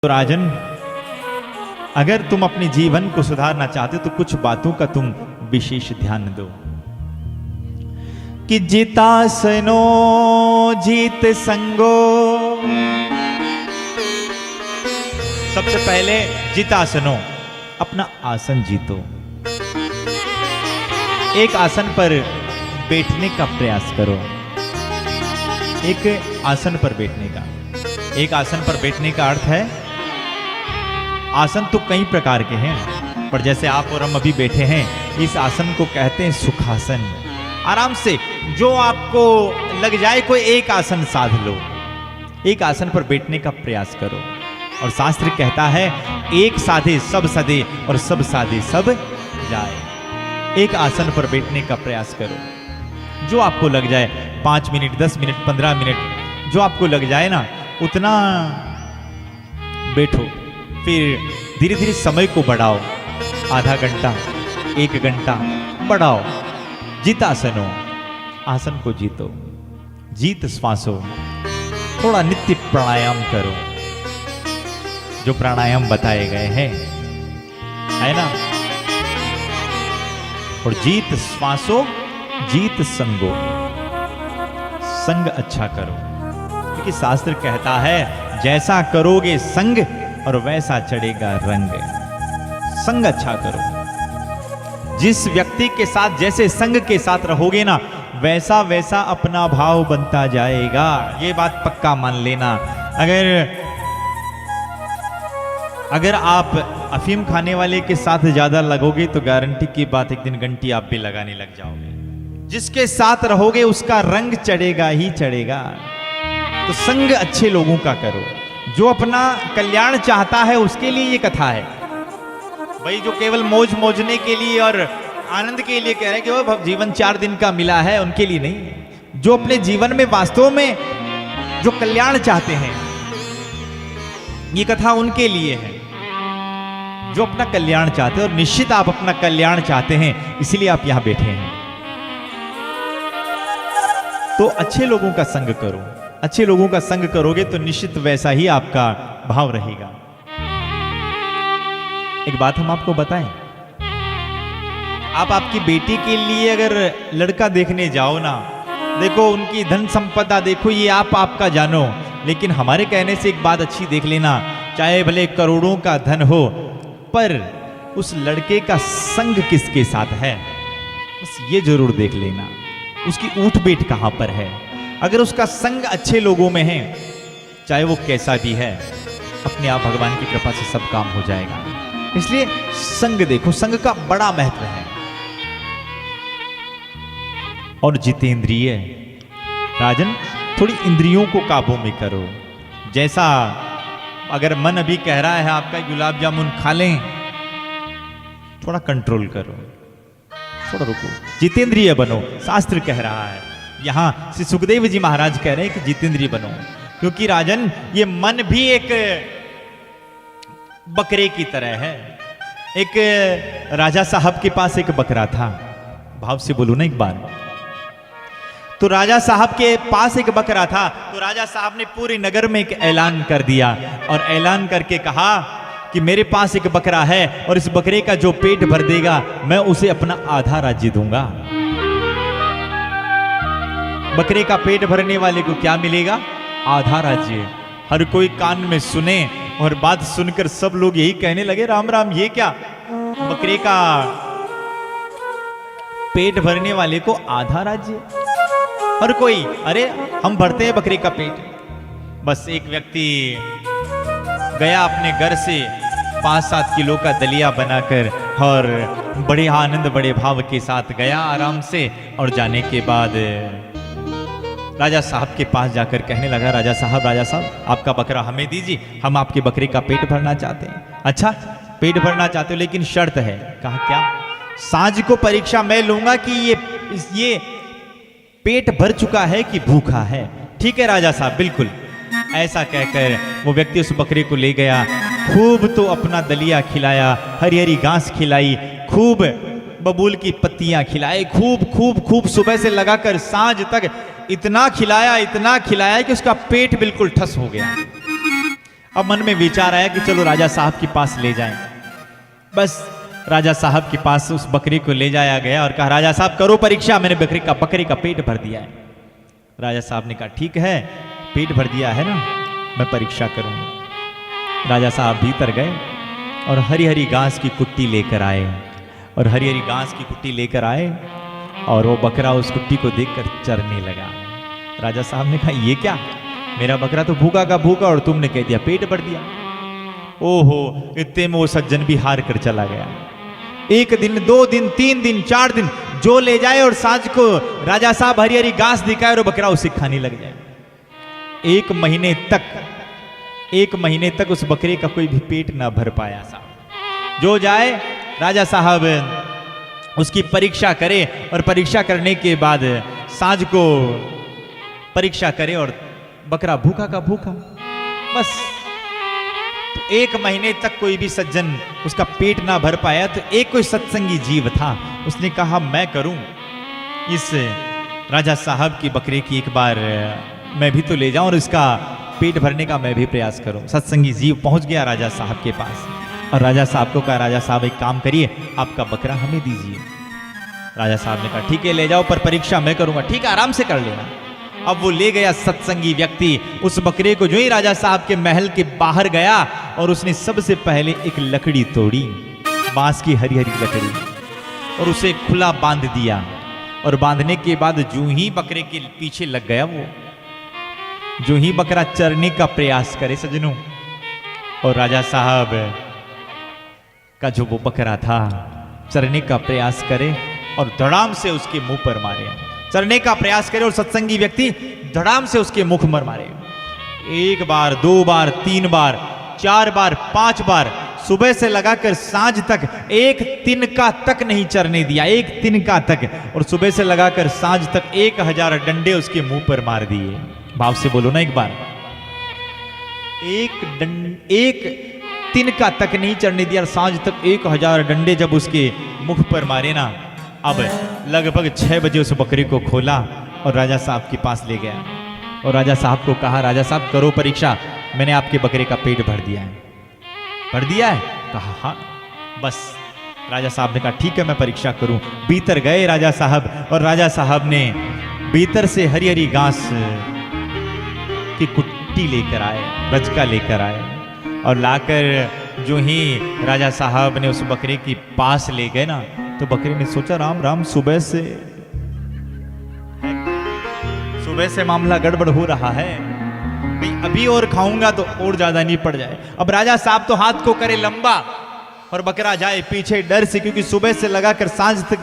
तो राजन, अगर तुम अपने जीवन को सुधारना चाहते हो तो कुछ बातों का तुम विशेष ध्यान दो कि जितासनो जीत संगो। सबसे पहले जितासनो, अपना आसन जीतो। एक आसन पर बैठने का प्रयास करो। एक आसन पर बैठने का, एक आसन पर बैठने का अर्थ है, आसन तो कई प्रकार के हैं, पर जैसे आप और हम अभी बैठे हैं, इस आसन को कहते हैं सुखासन। आराम से जो आपको लग जाए कोई एक आसन साध लो। एक आसन पर बैठने का प्रयास करो। और शास्त्र कहता है एक साधे सब सदे और सब साधे सब जाए। एक आसन पर बैठने का प्रयास करो। जो आपको लग जाए, 5 मिनट, 10 मिनट, 15 मिनट, जो आपको लग जाए ना उतना बैठो। फिर धीरे धीरे समय को बढ़ाओ, आधा घंटा, 1 घंटा बढ़ाओ। जितासनो, आसन को जीतो। जीत श्वासो, थोड़ा नित्य प्राणायाम करो, जो प्राणायाम बताए गए हैं, है ना। और जीत श्वासो जीत संगो, संग अच्छा करो, क्योंकि शास्त्र कहता है जैसा करोगे संग और वैसा चढ़ेगा रंग। संग अच्छा करो। जिस व्यक्ति के साथ जैसे संग के साथ रहोगे ना, वैसा वैसा अपना भाव बनता जाएगा। ये बात पक्का मान लेना। अगर आप अफीम खाने वाले के साथ ज्यादा लगोगे तो गारंटी की बात, एक दिन घंटी आप भी लगाने लग जाओगे। जिसके साथ रहोगे उसका रंग चढ़ेगा ही चढ़ेगा। तो संग अच्छे लोगों का करो। जो अपना कल्याण चाहता है उसके लिए ये कथा है भाई। जो केवल मौज मौजने के लिए और आनंद के लिए कह रहे हैं कि वो जीवन 4 दिन का मिला है, उनके लिए नहीं। जो अपने जीवन में वास्तव में जो कल्याण चाहते हैं, ये कथा उनके लिए है। जो अपना कल्याण चाहते हैं, और निश्चित आप अपना कल्याण चाहते हैं, इसीलिए आप यहां बैठे हैं। तो अच्छे लोगों का संग करो। अच्छे लोगों का संग करोगे तो निश्चित वैसा ही आपका भाव रहेगा। एक बात हम आपको बताएं, आप आपकी बेटी के लिए अगर लड़का देखने जाओ ना, देखो उनकी धन संपदा देखो, ये आप आपका जानो, लेकिन हमारे कहने से एक बात अच्छी देख लेना, चाहे भले करोड़ों का धन हो, पर उस लड़के का संग किसके साथ है, बस ये जरूर देख लेना। उसकी ऊठ बैठ कहां पर है। अगर उसका संग अच्छे लोगों में है, चाहे वो कैसा भी है, अपने आप भगवान की कृपा से सब काम हो जाएगा। इसलिए संग देखो, संग का बड़ा महत्व है। और जितेंद्रिय राजन, थोड़ी इंद्रियों को काबू में करो। जैसा अगर मन अभी कह रहा है आपका गुलाब जामुन खा लें, थोड़ा कंट्रोल करो, थोड़ा रुको, जितेंद्रिय बनो। शास्त्र कह रहा है, यहां श्री सुखदेव जी महाराज कह रहे हैं कि जितेंद्रिय बनो। क्योंकि राजन, ये मन भी एक बकरे की तरह है। एक राजा साहब के पास एक बकरा था। भाव से बोलो ना एक बार। तो राजा साहब के पास एक बकरा था, तो राजा साहब ने पूरे नगर में एक ऐलान कर दिया, और ऐलान करके कहा कि मेरे पास एक बकरा है, और इस बकरे का जो पेट भर देगा मैं उसे अपना आधा राज्य दूंगा। बकरे का पेट भरने वाले को क्या मिलेगा? आधा राज्य। हर कोई कान में सुने, और बात सुनकर सब लोग यही कहने लगे, राम राम, ये क्या? बकरे का पेट भरने वाले को आधा राज्य। हर कोई, अरे हम भरते हैं बकरे का पेट। बस एक व्यक्ति गया अपने घर से 5-7 किलो का दलिया बनाकर, और बड़े आनंद बड़े भाव के साथ गया आराम से। और जाने के बाद राजा साहब के पास जाकर कहने लगा, राजा साहब आपका बकरा हमें दीजिए, हम आपके बकरे का पेट भरना चाहते हैं। अच्छा, पेट भरना चाहते हो, लेकिन शर्त है। कहा क्या? सांझ को परीक्षा मैं लूंगा कि ये पेट भर चुका है कि भूखा है। ठीक है राजा साहब, बिल्कुल। ऐसा कहकर वो व्यक्ति उस बकरे को ले गया। खूब तो अपना दलिया खिलाया, हरी हरी घास खिलाई, खूब बबूल की पत्तियां खिलाई, खूब सुबह से लगाकर सांझ तक इतना खिलाया कि उसका पेट बिल्कुल ठस हो गया। अब मन में विचार आया कि चलो राजा साहब के पास ले जाएं। बस राजा साहब के पास उस बकरी को ले जाया गया और कहा, राजा साहब करो परीक्षा, मैंने बकरी का पेट भर दिया है। राजा साहब ने कहा, ठीक है, पेट भर दिया है ना, मैं परीक्षा करूंगा। राजा साहब भीतर गए और हरी हरी घास की कुट्टी लेकर आए, और हरी हरी घास की कुट्टी लेकर आए और वो बकरा उस कुट्टी को देखकर चरने लगा। राजा साहब ने कहा, ये क्या, मेरा बकरा तो भूखा का भूखा और तुमने कह दिया पेट भर दिया। ओहो, इतने में वो सज्जन भी हार कर चला गया। 1 दिन 2 दिन 3 दिन 4 दिन जो ले जाए और सांझ को राजा साहब हरी हरी घास दिखाए और बकरा उसे खाने लग जाए। 1 महीने तक उस बकरे का कोई भी पेट ना भर पाया साहब। जो जाए राजा साहब उसकी परीक्षा करे और परीक्षा करने के बाद सांझ को परीक्षा करे और बकरा भूखा का भूखा। बस तो 1 महीने तक कोई भी सज्जन उसका पेट ना भर पाया। तो एक कोई सत्संगी जीव था, उसने कहा मैं करूं इस राजा साहब की बकरे की, एक बार मैं भी तो ले जाऊं और इसका पेट भरने का मैं भी प्रयास करूं। सत्संगी जीव पहुंच गया राजा साहब के पास और राजा साहब को कहा, राजा साहब एक काम करिए, आपका बकरा हमें दीजिए। राजा साहब ने कहा, ठीक है ले जाओ, पर परीक्षा मैं करूंगा। ठीक है, आराम से कर लेना। अब वो ले गया सत्संगी व्यक्ति उस बकरे को। जो ही राजा साहब के महल के बाहर गया और उसने सबसे पहले एक लकड़ी तोड़ी, बांस की हरी हरी लकड़ी, और उसे खुला बांध दिया। और बांधने के बाद जो ही बकरे के पीछे लग गया वो, जो ही बकरा चरने का प्रयास करे सजनों, और राजा साहब का जो वो बकरा था चरने का प्रयास करे और धड़ाम से उसके मुंह पर मारे। चरने का प्रयास करे और सत्संगी व्यक्ति धड़ाम से उसके मुख पर मारे। 1 बार 2 बार 3 बार 4 बार 5 बार, सुबह से लगाकर सांझ तक 1 तिनका तक नहीं चरने दिया, 1 तिनका तक। और सुबह से लगाकर सांझ तक 1000 डंडे उसके मुंह पर मार दिए। भाव से बोलो ना एक बार, 1 तिनका तक नहीं चढ़ने दिया, सांझ तक 1000 डंडे जब उसके मुख पर मारे ना। अब लगभग 6 बजे उस बकरी को खोला और राजा साहब के पास ले गया और राजा साहब को कहा, राजा साहब करो परीक्षा, मैंने आपके बकरे का पेट भर दिया है। भर दिया है? कहा हाँ। बस राजा साहब ने कहा, ठीक है मैं परीक्षा करूं। भीतर गए राजा साहब और राजा साहब ने भीतर से हरी हरी घास की कुट्टी लेकर आए, बचका लेकर आए और लाकर जो ही राजा साहब ने उस बकरे के पास ले गए ना, तो बकरे ने सोचा, राम राम, सुबह से मामला गड़बड़ हो रहा है, अभी और खाऊंगा तो और ज्यादा नहीं पड़ जाए। अब राजा साहब तो हाथ को करे लंबा और बकरा जाए पीछे डर से, क्योंकि सुबह से लगाकर सांझ तक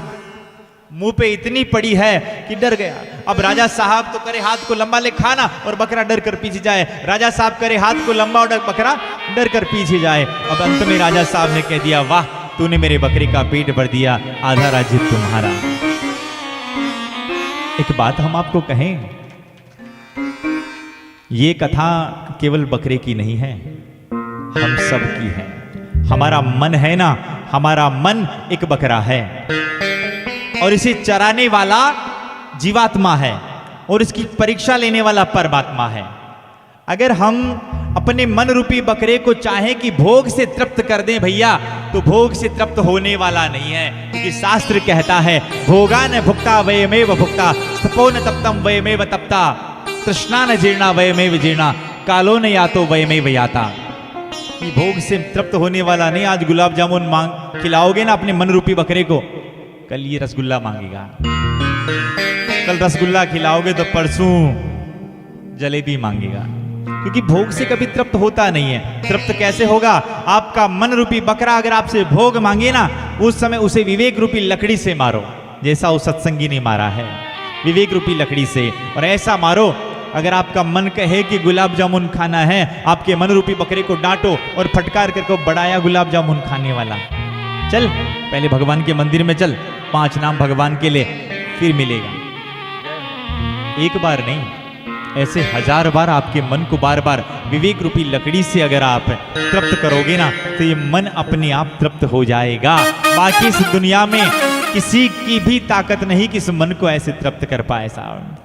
मुंह पे इतनी पड़ी है कि डर गया। अब राजा साहब तो करे हाथ को लंबा ले खाना और बकरा डर कर पीछे जाए, राजा साहब करे हाथ को लंबा और बकरा डर कर पीछे जाए। अब अंत में राजा साहब ने कह दिया, वाह तूने मेरे बकरी का पेट भर दिया, आधा राज्य तुम्हारा। एक बात हम आपको कहें, ये कथा केवल बकरे की नहीं है, हम सब की है। हमारा मन है ना, हमारा मन एक बकरा है और इसे चराने वाला जीवात्मा है और इसकी परीक्षा लेने वाला परमात्मा है। अगर हम अपने मन रूपी बकरे को चाहें कि भोग से तृप्त कर दें भैया, तो भोग से तृप्त होने वाला नहीं है, क्योंकि शास्त्र कहता है, भोगान भुक्ता वयमेव भुक्ता, तपो न तप्तम वयमेव तप्ता, तृष्णा न जीर्णा वयमेव जीर्णा, कालो न यातो वयमेव याता। कि भोग से तृप्त होने वाला नहीं। आज गुलाब जामुन मांग खिलाओगे ना अपने मन रूपी बकरे को, कल ये रसगुल्ला मांगेगा, कल रसगुल्ला खिलाओगे तो परसों जलेबी मांगेगा, क्योंकि भोग से कभी तृप्त होता नहीं है। तृप्त कैसे होगा? आपका मन रूपी बकरा अगर आपसे भोग मांगे ना, उस समय उसे विवेक रूपी लकड़ी से मारो, जैसा उस सत्संगी ने मारा है, विवेक रूपी लकड़ी से। और ऐसा मारो, अगर आपका मन कहे कि गुलाब जामुन खाना है, आपके मन रूपी बकरे को डांटो और फटकार करके बढ़ाया गुलाब जामुन खाने वाला, चल पहले भगवान के मंदिर में चल, 5 नाम भगवान के लिए, फिर मिलेगा। एक बार नहीं, ऐसे 1000 बार आपके मन को बार बार विवेक रूपी लकड़ी से अगर आप तृप्त करोगे ना, तो ये मन अपने आप तृप्त हो जाएगा। बाकी इस दुनिया में किसी की भी ताकत नहीं कि इस मन को ऐसे तृप्त कर पाए साहब।